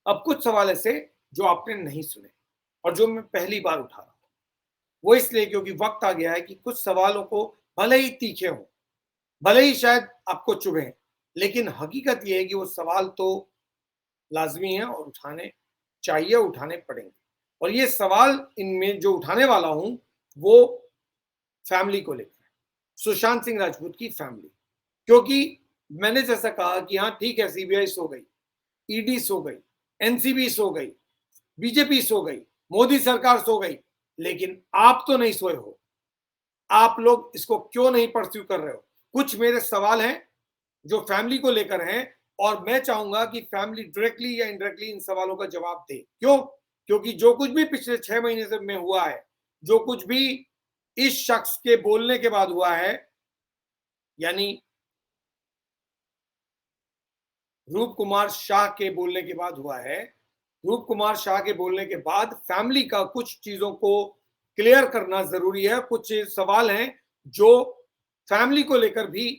अब कुछ सवाल ऐसे जो आपने नहीं सुने और जो मैं पहली बार उठा रहा हूं, वो इसलिए क्योंकि वक्त आ गया है कि कुछ सवालों को भले ही तीखे हों, भले ही शायद आपको चुभें, लेकिन हकीकत ये है कि वो सवाल तो लाजमी है और उठाने चाहिए, उठाने पड़ेंगे। और ये सवाल इनमें जो उठाने वाला हूं वो फैमिली को लेकर है, सुशांत सिंह राजपूत की फैमिली। क्योंकि मैंने जैसा कहा कि हाँ ठीक है, सीबीआई सो गई, ईडी सो गई, एनसीबी सो गई, बीजेपी सो गई, मोदी सरकार सो गई, लेकिन आप तो नहीं सोए हो। आप लोग इसको क्यों नहीं परस्यू कर रहे हो? कुछ मेरे सवाल हैं जो फैमिली को लेकर हैं और मैं चाहूंगा कि फैमिली डायरेक्टली या इनडायरेक्टली इन सवालों का जवाब दे। क्यों? क्योंकि जो कुछ भी पिछले 6 महीने से में हुआ है, जो कुछ भी इस शख्स के बोलने के बाद हुआ है, यानी रूप कुमार शाह के बोलने के बाद हुआ है, रूप कुमार शाह के बोलने के बाद फैमिली का कुछ चीजों को क्लियर करना जरूरी है। कुछ सवाल हैं जो फैमिली को लेकर भी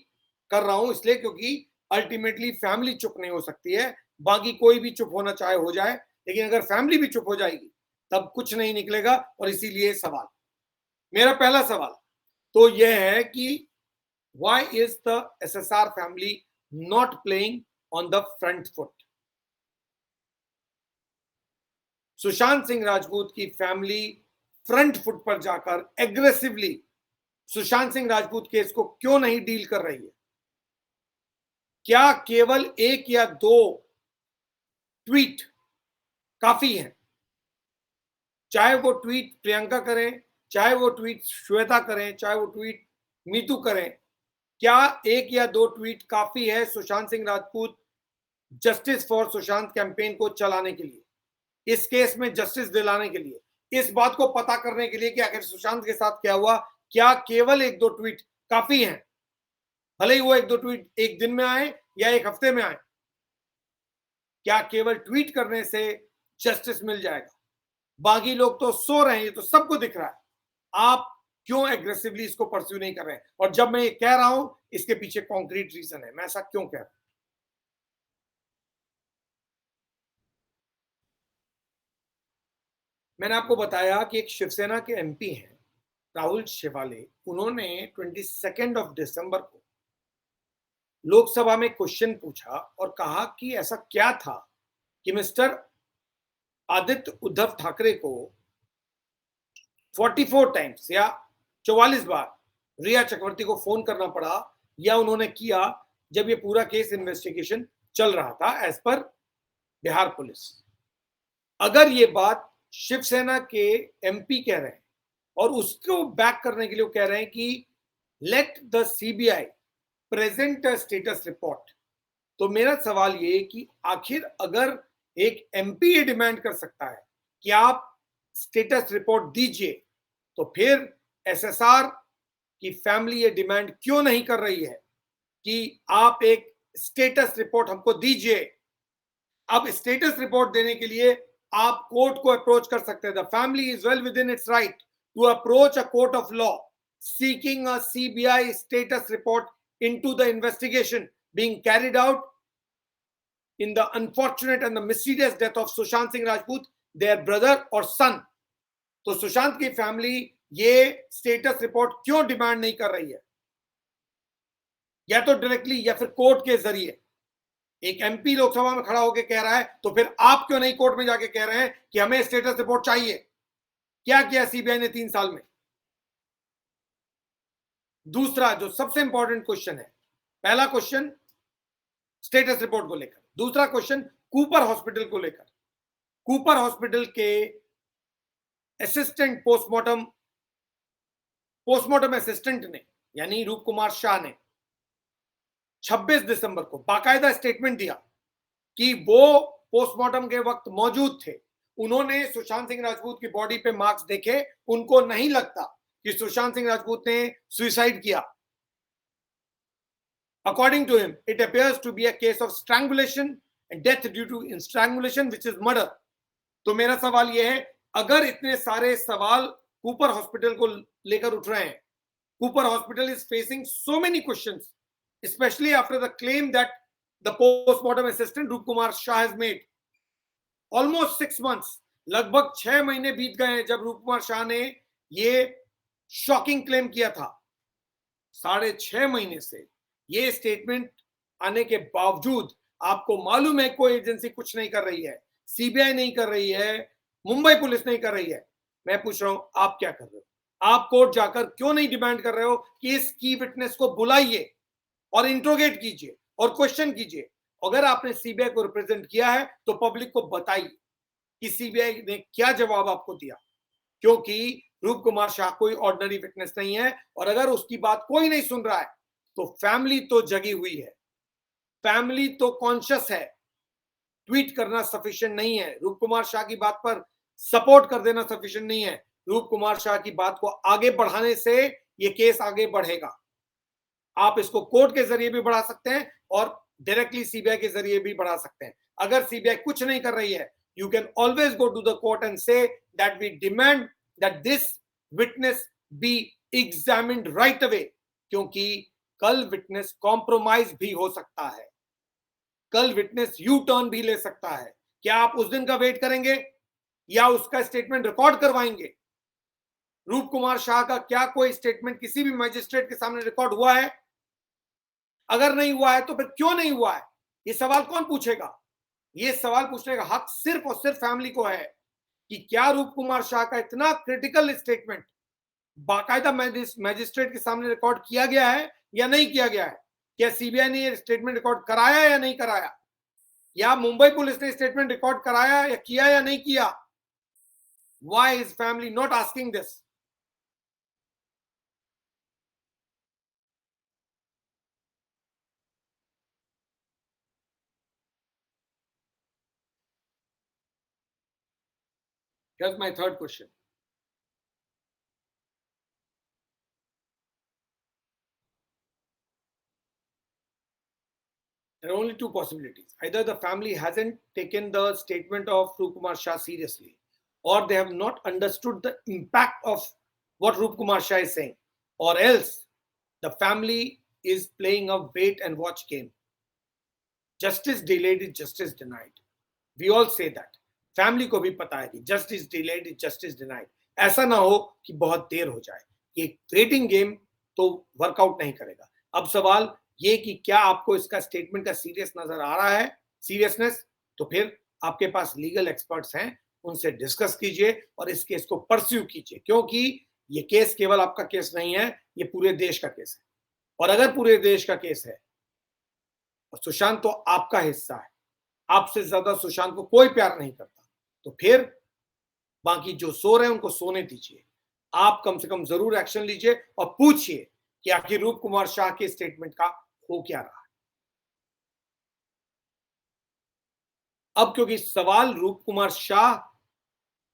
कर रहा हूं, इसलिए क्योंकि अल्टीमेटली फैमिली चुप नहीं हो सकती है। बाकी कोई भी चुप होना चाहे हो जाए, लेकिन अगर फैमिली भी चुप हो जाएगी तब कुछ नहीं निकलेगा। और इसीलिए सवाल, मेरा पहला सवाल तो यह है कि why is the SSR family not playing on the front foot? Sushant Singh Rajput की फैमिली फ्रंट फुट पर जाकर एग्रेसिवली सुशांत सिंह राजपूत केस को क्यों नहीं डील कर रही है? क्या केवल एक या दो ट्वीट काफी हैं? चाहे वो ट्वीट प्रियंका करें, चाहे वो ट्वीट श्वेता करें, चाहे वो ट्वीट नीतू करें, क्या एक या दो ट्वीट काफी है Sushant Singh Rajput justice for Sushant campaign को चलाने के लिए, इस केस में जस्टिस दिलाने के लिए, इस बात को पता करने के लिए कि आखिर सुशांत के साथ क्या हुआ? क्या केवल एक दो ट्वीट काफी हैं? भले ही वो एक दो ट्वीट एक दिन में आए या एक हफ्ते में आए, क्या केवल ट्वीट करने से जस्टिस मिल जाएगा? बाकी लोग तो सो रहे हैं, ये तो सबको दिख रहा है। आप क्यों एग्रेसिवली इसको परस्यू नहीं कर रहे हैं? और जब मैं ये कह रहा हूं, इसके पीछे कॉन्क्रीट रीजन है, मैं ऐसा क्यों कह रहा हूं। मैंने आपको बताया कि एक शिवसेना के एमपी हैं राहुल शेवाले, उन्होंने 22 दिसंबर को लोकसभा में क्वेश्चन पूछा और कहा कि ऐसा क्या था कि मिस्टर आदित्य उद्धव ठाकरे को 44 टाइम्स या 44 बार रिया चक्रवर्ती को फोन करना पड़ा या उन्होंने किया जब ये पूरा केस इन्वेस्टिगेशन चल रहा था एज पर बिहार पुलिस। अगर ये बात शिवसेना के एमपी कह रहे हैं और उसको बैक करने के लिए वो कह रहे हैं कि let the CBI present status report, तो मेरा सवाल ये कि आखिर अगर एक एमपी ये डिमांड कर सकता है कि आप स्टेटस रिपोर्ट दीजिए, तो फिर एसएसआर की फैमिली ये डिमांड क्यों नहीं कर रही है कि आप एक स्टेटस रिपोर्ट हमको दीजिए? अब स्टेटस रिपोर्ट देने के लिए आप कोर्ट को अप्रोच कर सकते हैं। The family is well within its right to approach a court of law seeking a CBI status report into the investigation being carried out in the unfortunate and the mysterious death of Sushant Singh Rajput, their brother or son. तो सुशांत की family ये status report क्यों demand नहीं कर रही है? या तो डायरेक्टली या फिर कोर्ट के जरिए। एक एमपी लोकसभा में खड़ा होकर कह रहा है, तो फिर आप क्यों नहीं कोर्ट में जाके कह रहे हैं कि हमें स्टेटस रिपोर्ट चाहिए? क्या किया सीबीआई ने 3 साल में? दूसरा जो सबसे इंपॉर्टेंट क्वेश्चन है, पहला क्वेश्चन स्टेटस रिपोर्ट को लेकर, दूसरा क्वेश्चन कूपर हॉस्पिटल को लेकर। कूपर हॉस्पिटल के असिस्टेंट पोस्टमार्टम असिस्टेंट ने यानी रूप कुमार शाह ने 26 दिसंबर को बाकायदा स्टेटमेंट दिया कि वो पोस्टमार्टम के वक्त मौजूद थे। उन्होंने सुशांत सिंह राजपूत की बॉडी पे मार्क्स देखे, उनको नहीं लगता कि सुशांत सिंह राजपूत ने सुसाइड किया। According to him, it appears to be a case of strangulation and death due to strangulation, which is murder. तो मेरा सवाल यह है, अगर इतने सारे सवाल कूपर हॉस्पिटल को लेकर उठ रहे हैं, Cooper hospital is facing so many questions, especially after the claim that the post-mortem assistant Rup Kumar Shah has made. Almost 6 months, लगभग 6 महीने बीत गए हैं जब रूप कुमार शाह ने ये शॉकिंग क्लेम किया था। 6.5 महीने से ये स्टेटमेंट आने के बावजूद आपको मालूम है कोई एजेंसी कुछ नहीं कर रही है, सीबीआई नहीं कर रही है, मुंबई पुलिस नहीं कर रही है। मैं पूछ रहा हूं आप क्या कर रहे हो? आप कोर्ट जाकर क्यों नहीं डिमांड कर रहे हो कि इस की विटनेस को बुलाइए और इंट्रोगेट कीजिए और क्वेश्चन कीजिए? अगर आपने सीबीआई को रिप्रेजेंट किया है तो पब्लिक को बताइए कि सीबीआई ने क्या जवाब आपको दिया, क्योंकि रूप कुमार शाह कोई ऑर्डिनरी विटनेस नहीं है। और अगर उसकी बात कोई नहीं सुन रहा है तो फैमिली तो जगी हुई है, फैमिली तो कॉन्शियस है। ट्वीट करना सफिशिएंट नहीं है, रूप कुमार शाह की बात पर सपोर्ट कर देना सफिशिएंट नहीं है। रूप कुमार शाह की बात को आगे बढ़ाने से ये केस आगे बढ़ेगा। आप इसको कोर्ट के जरिए भी बढ़ा सकते हैं और डायरेक्टली सीबीआई के जरिए भी बढ़ा सकते हैं। अगर सीबीआई कुछ नहीं कर रही है, you can always go to the court and say that we demand that this witness be examined right away, क्योंकि कल विटनेस कॉम्प्रोमाइज भी हो सकता है, कल विटनेस यू टर्न भी ले सकता है। क्या आप उस दिन का वेट करेंगे या उसका स्टेटमेंट रिकॉर्ड करवाएंगे? रूप कुमार शाह का क्या कोई स्टेटमेंट किसी भी मजिस्ट्रेट के सामने रिकॉर्ड हुआ है? अगर नहीं हुआ है तो फिर क्यों नहीं हुआ है? ये सवाल कौन पूछेगा? ये सवाल पूछने का हक सिर्फ और सिर्फ फैमिली को है कि क्या रूप कुमार शाह का इतना क्रिटिकल स्टेटमेंट बाकायदा मैजिस्ट्रेट के सामने रिकॉर्ड किया गया है या नहीं किया गया है? क्या सीबीआई ने ये स्टेटमेंट रिकॉर्ड कराया या नहीं कराया? या मुंबई पुलिस ने स्टेटमेंट रिकॉर्ड कराया या किया या नहीं किया? Why is family not asking this? Here's my third question. There are only two possibilities. Either the family hasn't taken the statement of Rup Kumar Shah seriously, or they have not understood the impact of what Rup Kumar Shah is saying, or else the family is playing a wait and watch game. Justice delayed is justice denied. We all say that. Family को भी पता है कि justice delayed is justice denied. ऐसा ना हो कि बहुत देर हो जाए। ये वेटिंग गेम तो वर्कआउट नहीं करेगा। अब सवाल ये कि क्या आपको इसका स्टेटमेंट का सीरियस नजर आ रहा है, सीरियसनेस? तो फिर आपके पास लीगल एक्सपर्ट्स हैं, उनसे डिस्कस कीजिए और इस केस को परस्यू कीजिए, क्योंकि ये केस केवल आपका केस नहीं है, ये पूरे देश का केस है। और अगर पूरे देश का केस है और सुशांत तो आपका हिस्सा है, आपसे ज्यादा सुशांत को कोई प्यार नहीं करता, तो फिर बाकी जो सो रहे हैं उनको सोने दीजिए। आप कम से कम जरूर एक्शन लीजिए और पूछिए कि आखिर रूप कुमार शाह के स्टेटमेंट का हो क्या रहा है। अब क्योंकि सवाल रूप कुमार शाह,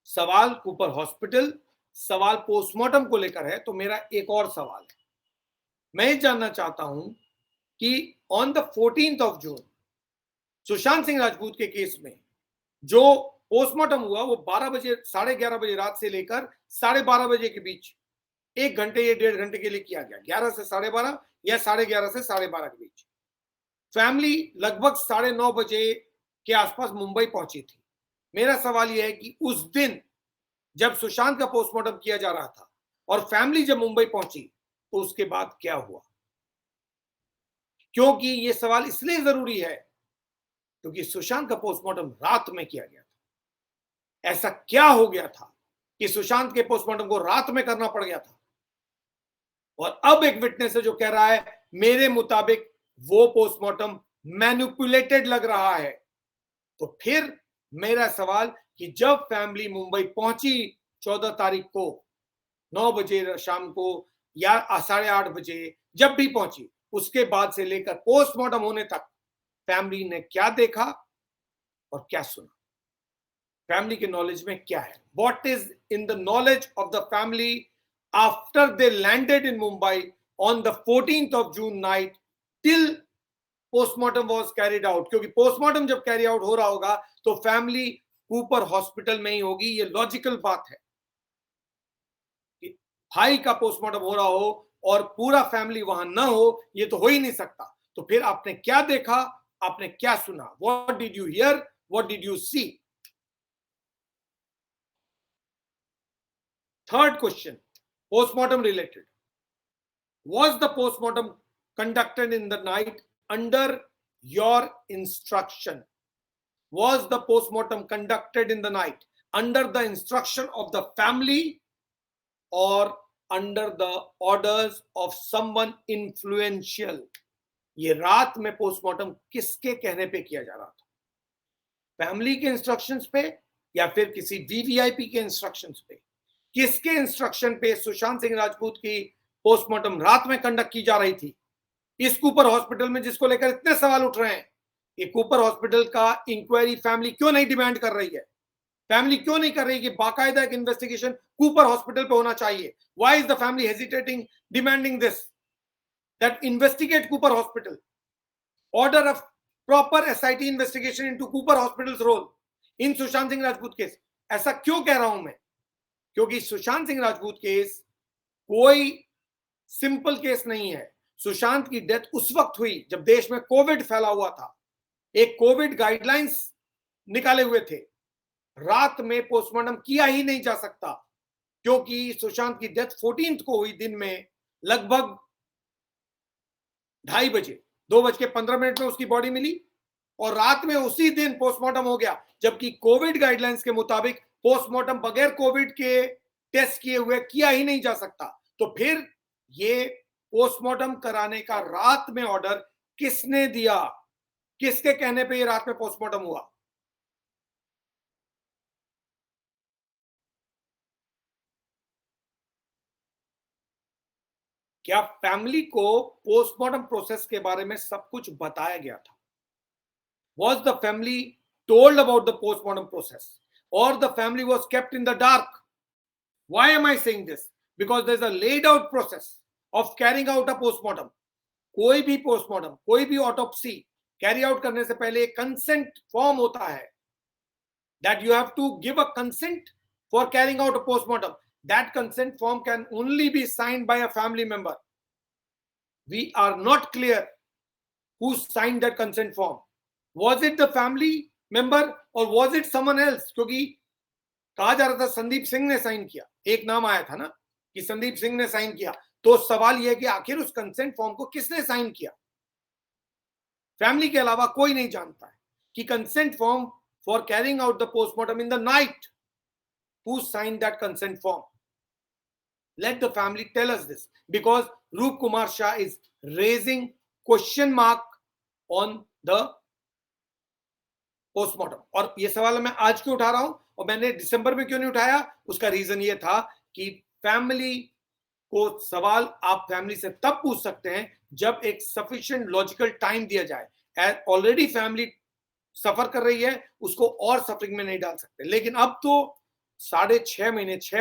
सवाल कूपर हॉस्पिटल, सवाल पोस्टमार्टम को लेकर है, तो मेरा एक और सवाल है। मैं ये जानना चाहता हूं कि on the 14th of June Sushant Singh Rajput के केस में जो पोस्टमार्टम हुआ वो 12 बजे, 11:30 बजे रात से लेकर 12:30 बजे के बीच 1 घंटे या 1.5 घंटे के लिए किया गया। 11 से 12:30 या 11:30 से 12:30 के बीच। फैमिली लगभग 9:30 बजे के आसपास मुंबई पहुंची थी। मेरा सवाल यह है कि उस दिन जब सुशांत का पोस्टमार्टम किया जा रहा था और फैमिली जब मुंबई पहुंची तो उसके बाद क्या हुआ? क्योंकि यह सवाल इसलिए जरूरी है क्योंकि सुशांत का पोस्टमार्टम रात में किया गया था। ऐसा क्या हो गया था कि सुशांत के पोस्टमार्टम को रात में करना पड़ गया था? और अब एक विटनेस है जो कह रहा है मेरे मुताबिक वो पोस्टमार्टम मैनिपुलेटेड लग रहा है। तो फिर मेरा सवाल कि जब फैमिली मुंबई पहुंची 14 तारीख को 9 बजे शाम को या 8:30 बजे, जब भी पहुंची, उसके बाद से लेकर पोस्टमार्टम होने तक फैमिली ने क्या देखा और क्या सुना? फैमिली के नॉलेज में क्या है? What is in the knowledge of the family after they landed in Mumbai on the 14th of June night till postmortem was carried out? क्योंकि पोस्टमार्टम जब कैरी आउट हो रहा होगा तो फैमिली कूपर हॉस्पिटल में ही होगी। ये लॉजिकल बात है कि भाई का पोस्टमार्टम हो रहा हो और पूरा फैमिली वहां ना हो, ये तो हो ही नहीं सकता। तो फिर आपने क्या देखा, आपने क्या सुना? What did you hear, what did you see? Third question, postmortem related. Was the postmortem conducted in the night under your instruction? Was the postmortem conducted in the night under the instruction of the family or under the orders of someone influential? ये रात में postmortem किसके कहने पे किया जा रहा था? फैमिली के इंस्ट्रक्शंस पे या फिर किसी वीवीआईपी के इंस्ट्रक्शंस पे? किसके इंस्ट्रक्शन पे सुशांत सिंह राजपूत की पोस्टमार्टम रात में कंडक्ट की जा रही थी? इस कूपर हॉस्पिटल में जिसको लेकर इतने सवाल उठ रहे हैं, ये कूपर हॉस्पिटल का इंक्वायरी फैमिली क्यों नहीं डिमांड कर रही है? फैमिली क्यों नहीं कर रही कि बाकायदा एक इन्वेस्टिगेशन कूपर हॉस्पिटल पे होना चाहिए? Why is the family hesitating demanding this, that investigate Cooper hospital, order of proper SIT investigation into Cooper hospital's role in Sushant Singh Rajput case? ऐसा क्यों कह रहा हूं मैं? क्योंकि सुशांत सिंह राजपूत केस कोई सिंपल केस नहीं है। सुशांत की डेथ उस वक्त हुई जब देश में कोविड फैला हुआ था, एक कोविड गाइडलाइंस निकाले हुए थे। रात में पोस्टमार्टम किया ही नहीं जा सकता क्योंकि सुशांत की डेथ 14 को हुई, दिन में लगभग 2:30 बजे, 2:15 में उसकी बॉडी मिली और रात में उसी दिन पोस्टमार्टम हो गया, जबकि कोविड गाइडलाइंस के मुताबिक पोस्टमार्टम बगैर कोविड के टेस्ट किए हुए किया ही नहीं जा सकता। तो फिर ये पोस्टमार्टम कराने का रात में ऑर्डर किसने दिया? किसके कहने पे ये रात में पोस्टमार्टम हुआ? क्या फैमिली को पोस्टमार्टम प्रोसेस के बारे में सब कुछ बताया गया था? Was the family told about the postmortem process or the family was kept in the dark? Why am I saying this? Because there's a laid out process of carrying out a postmortem. कोई भी postmortem, कोई भी autopsy carry out करने से पहले एक consent form होता है, that you have to give a consent for carrying out a postmortem. That consent form can only be signed by a family member. We are not clear who signed that consent form. Was it the family member or was it someone else? क्योंकि कहा जा रहा था संदीप सिंह ने sign किया, एक नाम आया था ना कि संदीप सिंह ने साइन किया। तो सवाल यह है कि आखिर उस कंसेंट फॉर्म को किसने साइन किया? फैमिली के अलावा कोई नहीं जानता है कि consent form for carrying out the postmortem in the night, who signed that consent form? Let the family tell us this, because Roop Kumar Shah is raising question mark on the postmortem. और ये सवाल मैं आज क्यों उठा रहा हूं और मैंने दिसंबर में क्यों नहीं उठाया? उसका रीजन ये था कि फैमिली को सवाल आप फैमिली से तब पूछ सकते हैं जब एक सफिशिएंट लॉजिकल टाइम दिया जाए। ऑलरेडी फैमिली सफर कर रही है, उसको और सफरिंग में नहीं डाल सकते। लेकिन अब तो 6.5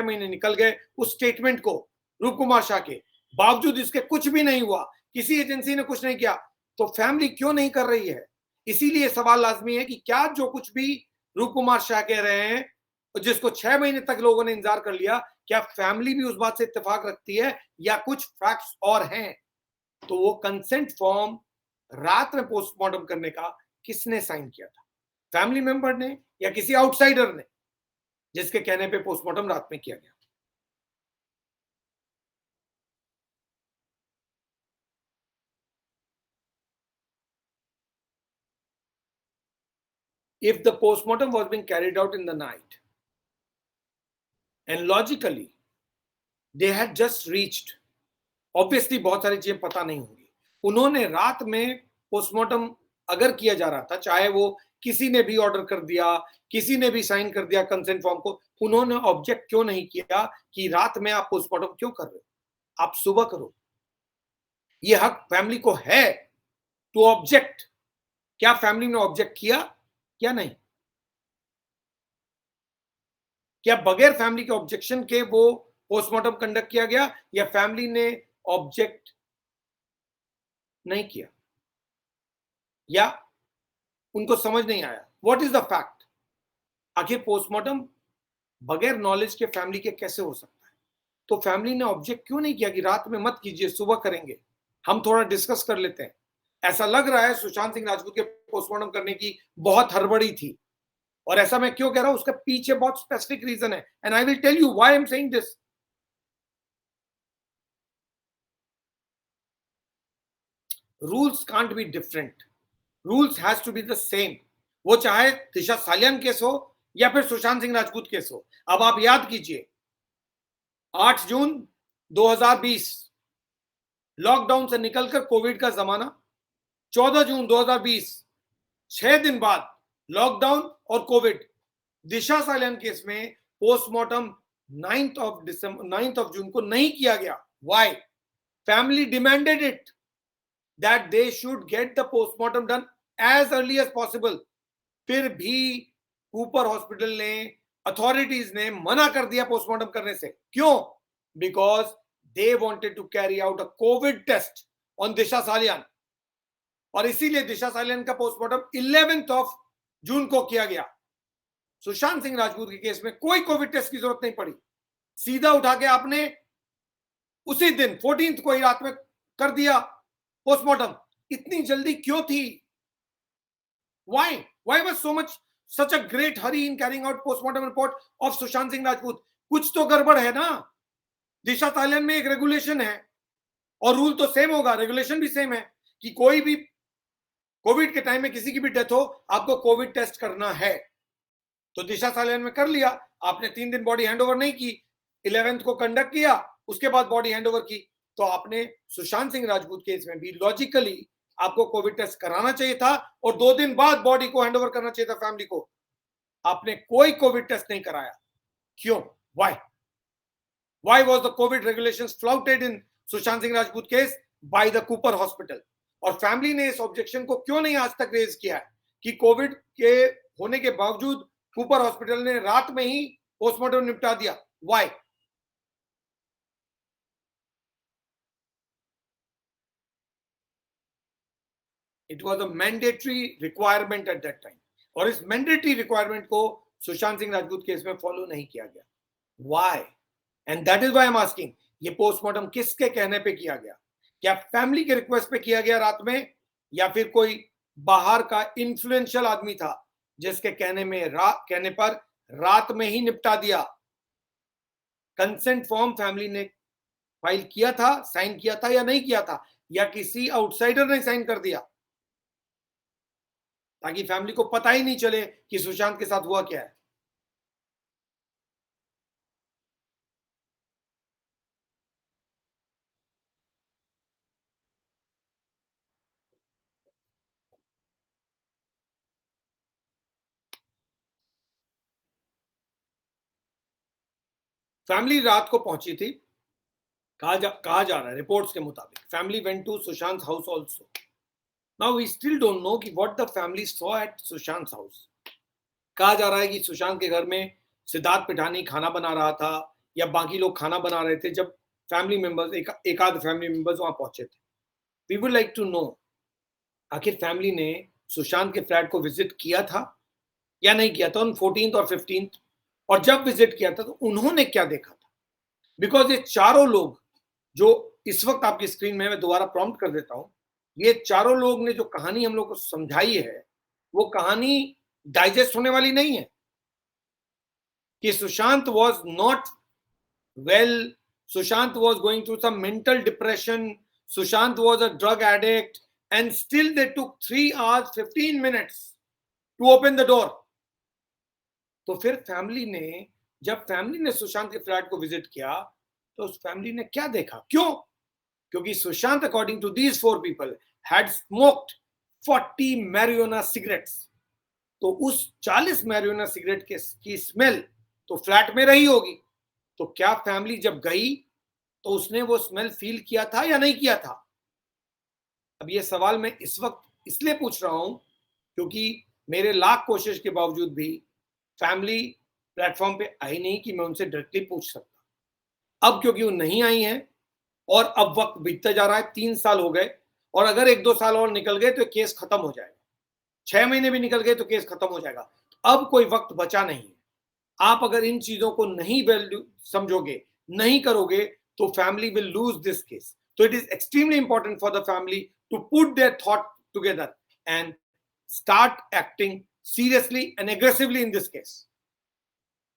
महीने निकल गए उस स्टेटमेंट को रूप कुमार शाह के, बावजूद इसके कुछ भी नहीं हुआ, किसी एजेंसी ने कुछ नहीं किया। तो फैमिली क्यों नहीं कर रही है? इसीलिए सवाल लाजमी है कि क्या जो कुछ भी रूप कुमार शाह कह रहे हैं, जिसको 6 महीने तक लोगों ने इंतजार कर लिया, क्या फैमिली भी उस बात से इत्तेफाक रखती है या कुछ फैक्ट्स और हैं? तो वो कंसेंट फॉर्म रात में पोस्टमार्टम करने का किसने साइन किया था? फैमिली मेंबर ने या किसी आउटसाइडर ने, जिसके कहने पे पोस्टमार्टम रात में किया गया? If the postmortem was being carried out in the night and logically they had just reached, obviously बहुत सारी चीजें पता नहीं होंगी, उन्होंने रात में पोस्टमार्टम अगर किया जा रहा था, चाहे वो किसी ने भी ऑर्डर कर दिया, किसी ने भी साइन कर दिया कंसेंट फॉर्म को, उन्होंने ऑब्जेक्ट क्यों नहीं किया कि रात में आप पोस्टमार्टम क्यों कर रहे हो? आप सुबह करो। ये हक फैमिली को है टू ऑब्जेक्ट। क्या फैमिली ने ऑब्जेक्ट किया या नहीं? क्या बगैर फैमिली के ऑब्जेक्शन के वो पोस्टमार्टम कंडक्ट किया गया या फैमिली ने ऑब्जेक्ट नहीं किया या उनको समझ नहीं आया? What is the fact? आखिर पोस्टमार्टम बगैर नॉलेज के फैमिली के कैसे हो सकता है? तो फैमिली ने ऑब्जेक्ट क्यों नहीं किया कि रात में मत कीजिए, सुबह करेंगे, हम थोड़ा डिस्कस कर लेते हैं? ऐसा लग रहा है सुशांत सिंह राजपूत के पोस्टमार्टम करने की बहुत हड़बड़ी थी। और ऐसा मैं क्यों कह रहा हूं, उसका पीछे बहुत स्पेसिफिक रीजन है, and I will tell you why I am saying this. Rules can't be different, rules has to be the same, वो चाहे दिशा सालियान केस हो या फिर सुशांत सिंह राजपूत केस हो। अब आप याद कीजिए 8 जून 2020 लॉकडाउन से निकलकर कोविड का जमाना, 14 जून 2020 6 दिन बाद लॉकडाउन और कोविड। दिशा सालियान केस में पोस्टमार्टम 9 जून को नहीं किया गया। Why? Family demanded it that they should get the postmortem done as early as possible. फिर भी कूपर हॉस्पिटल ने, अथॉरिटीज ने मना कर दिया पोस्टमार्टम करने से। क्यों? Because they wanted to carry out a covid test on Disha Salian, और इसीलिए दिशा सालियान का पोस्टमार्टम 11 जून को किया गया। सुशांत सिंह राजपूत के केस में कोई कोविड टेस्ट की जरूरत नहीं पड़ी, सीधा उठा के आपने उसी दिन 14 को ही रात में कर दिया पोस्टमार्टम। इतनी जल्दी क्यों थी? Why was such a great hurry in carrying out postmortem report of Sushant Singh Rajput? कुछ तो गड़बड़ है ना। दिशा सालियान में एक रेगुलेशन है और रूल तो सेम होगा, रेगुलेशन भी सेम है कि कोई भी कोविड के टाइम में किसी की भी डेथ हो आपको कोविड टेस्ट करना है। तो दिशा सालियान में कर लिया आपने, 3 दिन बॉडी हैंडओवर नहीं की, 11 को कंडक्ट किया, उसके बाद बॉडी हैंडओवर की। तो आपने सुशांत सिंह राजपूत केस में भी लॉजिकली आपको कोविड टेस्ट कराना चाहिए था और 2 दिन बाद बॉडी को हैंडओवर करना चाहिए था फैमिली को। आपने कोई कोविड टेस्ट नहीं कराया। क्यों? Why was the COVID regulations flouted in Sushant Singh Rajput case by the Cooper hospital? और फैमिली ने इस ऑब्जेक्शन को क्यों नहीं आज तक रेज किया है कि कोविड के होने के बावजूद कूपर हॉस्पिटल ने रात में ही पोस्टमार्टम निपटा दिया? Why? It was a mandatory requirement at that time, और इस मैंडेटरी रिक्वायरमेंट को सुशांत सिंह राजपूत केस में फॉलो नहीं किया गया। Why? And that is why I'm asking, ये पोस्टमार्टम किसके कहने पे किया गया? क्या फैमिली के रिक्वेस्ट पे किया गया रात में, या फिर कोई बाहर का इन्फ्लुएंशियल आदमी था जिसके कहने पर रात में ही निपटा दिया? कंसेंट फॉर्म फैमिली ने फाइल किया था, साइन किया था या नहीं किया था, या किसी आउटसाइडर ने साइन कर दिया ताकि फैमिली को पता ही नहीं चले कि सुशांत के साथ हुआ क्या है? फैमिली रात को पहुंची थी, कहा जा रहा है रिपोर्ट्स के मुताबिक family went to Sushant house also. Now we still don't know कि what the family saw at Sushant house. कहा जा रहा है कि सुशांत के घर में सिद्धार्थ पिठानी खाना बना रहा था या बाकी लोग खाना बना रहे थे जब फैमिली मेंबर्स, एक आध फैमिली मेंबर्स वहां पहुंचे थे। We would like to know, आखिर फैमिली ने सुशांत के फ्लैट को विजिट किया था या नहीं किया था ऑन 14 और 15, और जब विजिट किया था तो उन्होंने क्या देखा था? बिकॉज ये चारों लोग जो इस वक्त आपकी स्क्रीन में मैं दोबारा प्रॉम्प्ट कर देता हूं, ये चारों लोग ने जो कहानी हम लोग को समझाई है वो कहानी डाइजेस्ट होने वाली नहीं है। कि Sushant was not well, Sushant was going through some mental depression, Sushant was a drug addict, and still they took 3 hours 15 minutes to open the door. तो फिर जब फैमिली ने सुशांत के फ्लैट को विजिट किया तो उस फैमिली ने क्या देखा? क्यों? क्योंकि Sushant according to these 4 people had smoked 40 marijuana cigarettes। तो उस 40 marijuana सिगरेट की स्मेल तो फ्लैट में रही होगी। तो क्या फैमिली जब गई तो उसने वो स्मेल फील किया था या नहीं किया था? अब ये सवाल मैं इस वक्त इसलिए पूछ रहा हूं क्योंकि मेरे लाख कोशिश के बावजूद भी फैमिली प्लेटफॉर्म पे आई नहीं कि मैं उनसे डायरेक्टली पूछ सकता। अब क्योंकि वो नहीं आई हैं और अब वक्त बीतता जा रहा है, 3 साल हो गए, और अगर 1-2 साल और निकल गए तो केस खत्म हो जाएगा, 6 महीने भी निकल गए तो केस खत्म हो जाएगा। अब कोई वक्त बचा नहीं है। आप अगर इन चीजों को नहीं वैल्यू समझोगे, नहीं करोगे, तो family will lose this case. तो it is extremely important for the family to put their thought together and start acting seriously and aggressively in this case.